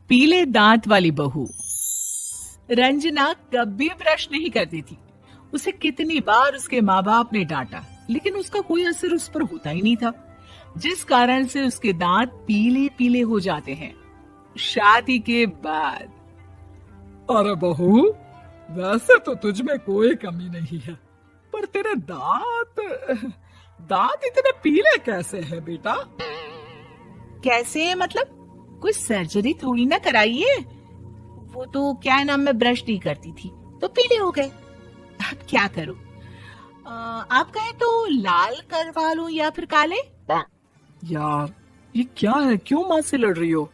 पीले दांत वाली बहू। रंजना कभी ब्रश नहीं करती थी। उसे कितनी बार उसके माँ बाप ने डांटा, लेकिन उसका कोई असर उस पर होता ही नहीं था, जिस कारण से उसके दांत पीले पीले हो जाते हैं। शादी के बाद। अरे बहू, वैसे तो तुझ में कोई कमी नहीं है, पर तेरे दांत इतने पीले कैसे हैं बेटा? कैसे है मतलब? कोई सर्जरी थोड़ी ना कराई है। वो तो क्या नाम, मैं ब्रश नहीं करती थी तो पीले हो गए। अब क्या करूं? आप कहें तो लाल करवा लूं या फिर काले? यार ये क्या है, क्यों माँ से लड़ रही हो?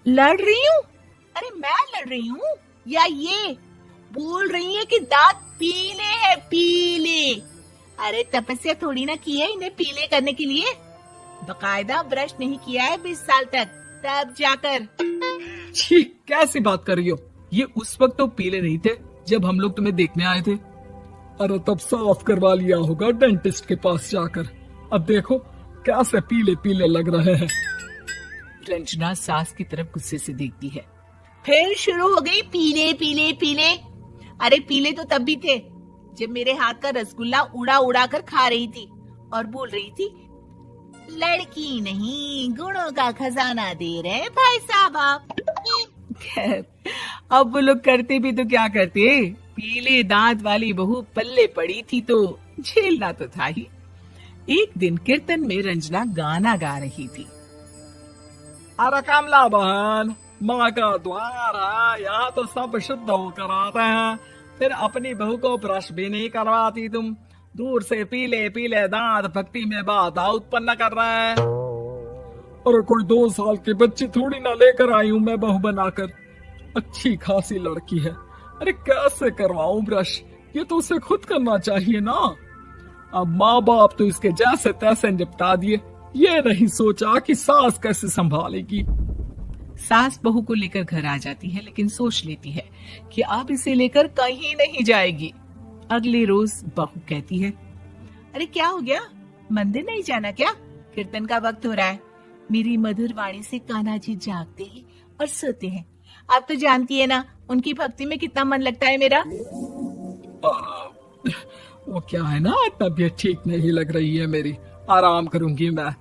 लड़ रही हूँ? अरे मैं लड़ रही हूँ या ये बोल रही है कि दांत पीले हैं, पीले। अरे तपस्या थोड़ी ना की है इन्हें पीले करने के लिए। बकायदा ब्रश नहीं किया है 20 साल तक, तब जाकर। छी, कैसी बात कर रही हो? ये उस वक्त तो पीले नहीं थे जब हम लोग तुम्हें देखने आए थे। अरे तब साफ करवा लिया होगा डेंटिस्ट के पास जाकर। अब देखो कैसे पीले पीले लग रहे हैं। रंजना सास की तरफ गुस्से से देखती है। फिर शुरू हो गई पीले पीले पीले। अरे पीले तो तब भी थे जब मेरे हाथ का रसगुल्ला उड़ा उड़ा कर खा रही थी और बोल रही थी, लड़की नहीं गुणों का खजाना दे रहे भाई साहब आप। खैर, अब वो लोग करते भी तो क्या करते, पीले दांत वाली बहू पल्ले पड़ी थी तो झेलना तो था ही। एक दिन कीर्तन में रंजना गाना गा रही थी। अरे कमला बहन, माँ का द्वार है, यहाँ तो सब शुद्ध होकर आते हैं, फिर अपनी बहू को ब्रश भी नहीं करवाती तुम। दूर से पीले पीले दांत भक्ति में बाधा उत्पन्न कर रहे हैं। अरे कोई 2 साल की बच्ची थोड़ी ना लेकर आई हूँ मैं बहू बनाकर। अच्छी खासी लड़की है, अरे कैसे करवाऊं ब्रश? ये तो उसे खुद करना चाहिए ना। अब माँ बाप तो इसके जैसे तैसे निपटा दिए, ये नहीं सोचा कि सास कैसे संभालेगी। सास बहू को लेकर घर आ जाती है, लेकिन सोच लेती है कि अब इसे लेकर कहीं नहीं जाएगी। अगले रोज बहू कहती है, अरे क्या हो गया, मंदिर नहीं जाना क्या? कीर्तन का वक्त हो रहा है। मेरी मधुर वाणी से कान्हा जी जागते हैं और सोते हैं। आप तो जानती है ना उनकी भक्ति में कितना मन लगता है मेरा। वो क्या है ना, तबीयत ठीक नहीं लग रही है मेरी, आराम करूंगी मैं।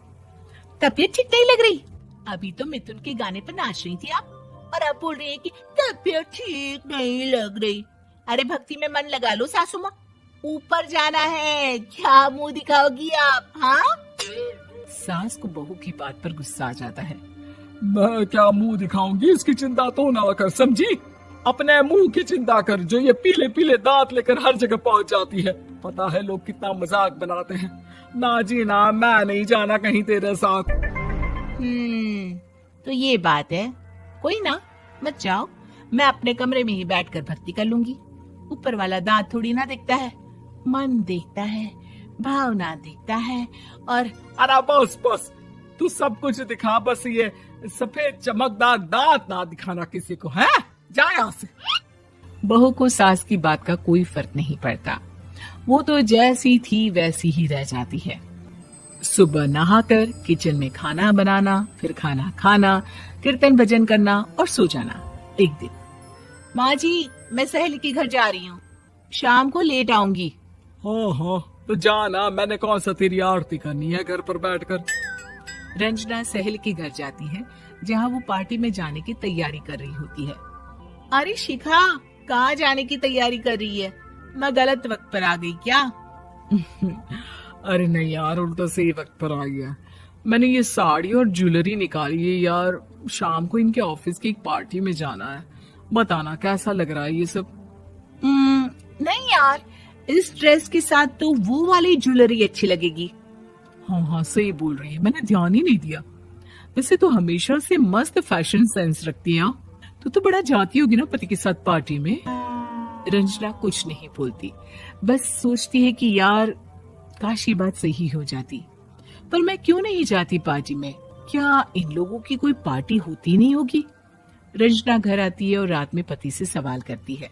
तबीयत ठीक नहीं लग रही? अभी तो मिथुन के गाने पर नाच रही थी आप, और अब बोल रही है कि तबीयत ठीक नहीं लग रही। अरे भक्ति में मन लगा लो सासू माँ, ऊपर जाना है, क्या मुंह दिखाओगी आप? हाँ, सास को बहू की बात पर गुस्सा आ जाता है। मैं क्या मुंह दिखाऊंगी, इसकी चिंता तो ना कर, समझी? अपने मुंह की चिंता कर, जो ये पीले पीले दांत लेकर हर जगह पहुंच जाती है। पता है लोग कितना मजाक बनाते हैं। ना जी ना, मैं नहीं जाना कहीं तेरे साथ। तो ये बात है। कोई ना, मत जाओ, मैं अपने कमरे में ही बैठकर भक्ति कर लूंगी। ऊपर वाला दांत थोड़ी ना देखता है, मन देखता है, भावना देखता है। और अरे बस बस, तू सब कुछ दिखा, बस ये सफेद चमकदार दांत ना दिखाना किसी को, है? जा यहाँ से। बहू को सास की बात का कोई फर्क नहीं पड़ता, वो तो जैसी थी वैसी ही रह जाती है। सुबह नहाकर किचन में खाना बनाना, फिर खाना खाना, कीर्तन भजन करना और सो जाना। एक दिन, माँ जी मैं सहेली के घर जा रही हूँ, शाम को लेट आऊंगी। हाँ हाँ तो जाना, मैंने कौन सा तेरी आरती करनी है घर पर बैठकर। रंजना सहेली के घर जाती है, जहाँ वो पार्टी में जाने की तैयारी कर रही होती है। अरे शिखा, कहाँ जाने की तैयारी कर रही है? मैं गलत वक्त पर आ गई क्या? अरे नहीं यार, उल्टा सही वक्त पर आ गया। मैंने ये साड़ी और ज्वेलरी निकाली है यार, शाम को इनके ऑफिस की एक पार्टी में जाना है। बताना कैसा लग रहा है ये सब? नहीं यार, इस ड्रेस के साथ तो वो वाली ज्वेलरी अच्छी लगेगी। हाँ हाँ सही बोल रही है, मैंने ध्यान ही नहीं दिया। वैसे तो हमेशा से मस्त फैशन सेंस रखती है। तो बड़ा जाती होगी ना पति के साथ पार्टी में। रंजना कुछ नहीं बोलती, बस सोचती है कि यार काश ये बात सही हो जाती, पर मैं क्यों नहीं जाती पार्टी में? क्या इन लोगों की कोई पार्टी होती नहीं होगी? रंजना घर आती है और रात में पति से सवाल करती है,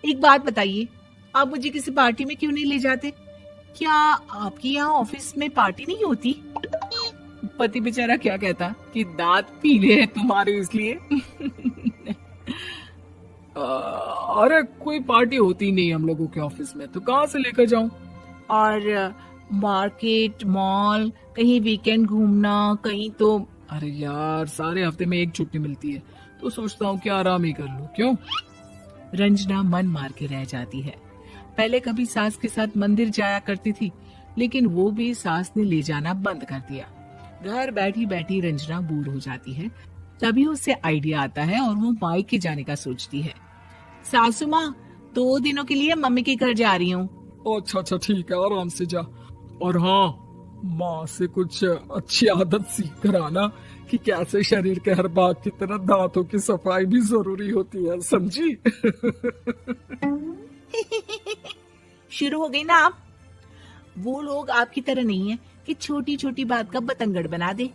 एक बात बताइए, आप मुझे किसी पार्टी में क्यों नहीं ले जाते? क्या आपकी यहाँ ऑफिस में पार्टी नहीं होती? पति बेचारा क्या कहता कि दांत पीले हैं तुम्हारे इसलिए। अरे कोई पार्टी होती नहीं हम लोगों के ऑफिस में, तो कहाँ से लेकर जाऊं? और मार्केट, मॉल, कहीं वीकेंड घूमना, कहीं तो। अरे यार सारे हफ्ते में एक छुट्टी मिलती है, तो सोचता हूँ कि आराम ही कर लूं। क्यों? रंजना मन मार के रह जाती है। पहले कभी सास के साथ मंदिर जाया करती थी, लेकिन वो भी सास ने ले जाना बंद कर दिया। घर बैठी बैठी रंजना बोर हो जाती है। तभी उसे आइडिया आता है और वो मायके जाने का सोचती है। सासू माँ, 2 दिनों के लिए मम्मी के घर जा रही हूँ। अच्छा अच्छा ठीक है, आराम से जा। और हाँ, माँ से कुछ अच्छी आदत सीख कर आना कि कैसे शरीर के हर भाग की तरह दांतों की सफाई भी जरूरी होती है, समझी? शुरू हो गई ना आप। वो लोग आपकी तरह नहीं है कि छोटी छोटी बात का बतंगड़ बना दे।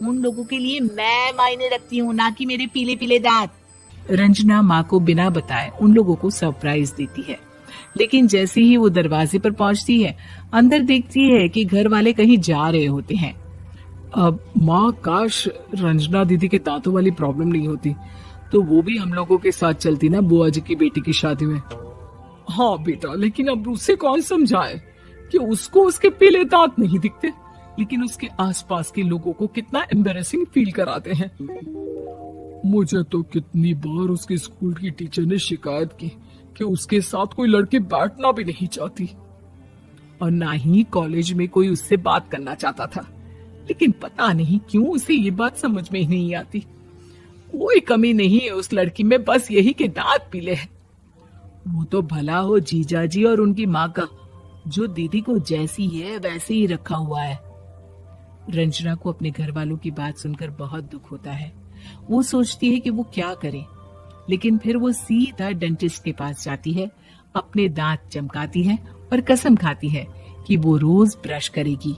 उन लोगों के लिए मैं मायने रखती हूँ, ना कि मेरे पीले पीले दांत। रंजना माँ को बिना बताए उन लोगों को सरप्राइज देती है, लेकिन जैसे ही वो दरवाजे पर पहुंचती है, अंदर देखती है कि घर वाले कहीं जा रहे होते हैं। अब माँ, काश रंजना दीदी के दांतों वाली प्रॉब्लम नहीं होती, तो वो भी हम लोगों के साथ चलती ना बुआ जी की बेटी की शादी में। हाँ बेटा, लेकिन अब उसे कौन समझाए कि उसको उसके पीले दांत नहीं दिखते, लेकिन उसके आसपास के लोगों को कितना एम्बैरेसिंग फील कराते हैं। मुझे तो कितनी बार उसके स्कूल की टीचर ने शिकायत की कि उसके साथ कोई लड़की बैठना भी नहीं चाहती, और ना ही कॉलेज में कोई उससे बात करना चाहता था। लेकिन पता नहीं क्यों उसे ये बात समझ में ही नहीं आती। कोई कमी नहीं है उस लड़की में, बस यही कि दांत पीले हैं। वो तो भला हो जीजा जी और उनकी माँ का, जो दीदी को जैसी है वैसे ही रखा हुआ है। रंजना को अपने घर वालों की बात सुनकर बहुत दुख होता है। वो सोचती है कि वो क्या करे, लेकिन फिर वो सीधा डेंटिस्ट के पास जाती है, अपने दांत चमकाती है और कसम खाती है कि वो रोज ब्रश करेगी।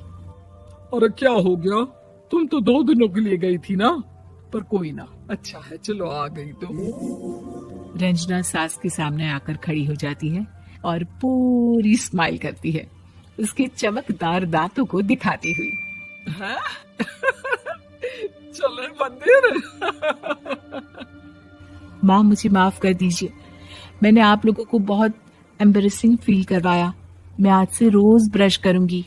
अरे क्या हो गया? तुम तो 2 दिनों के लिए गई थी ना? पर कोई ना, अच्छा है, चलो आ गई तो। रंजना सास के सामने आकर खड़ी हो जाती है और पूरी स्माइल करती है, उसके चमकदार दांतों को दिखाती हुई। चले मंदिर। माँ, मुझे माफ कर दीजिए, मैंने आप लोगों को बहुत एम्बैरेसिंग फील करवाया। मैं आज से रोज ब्रश करूंगी।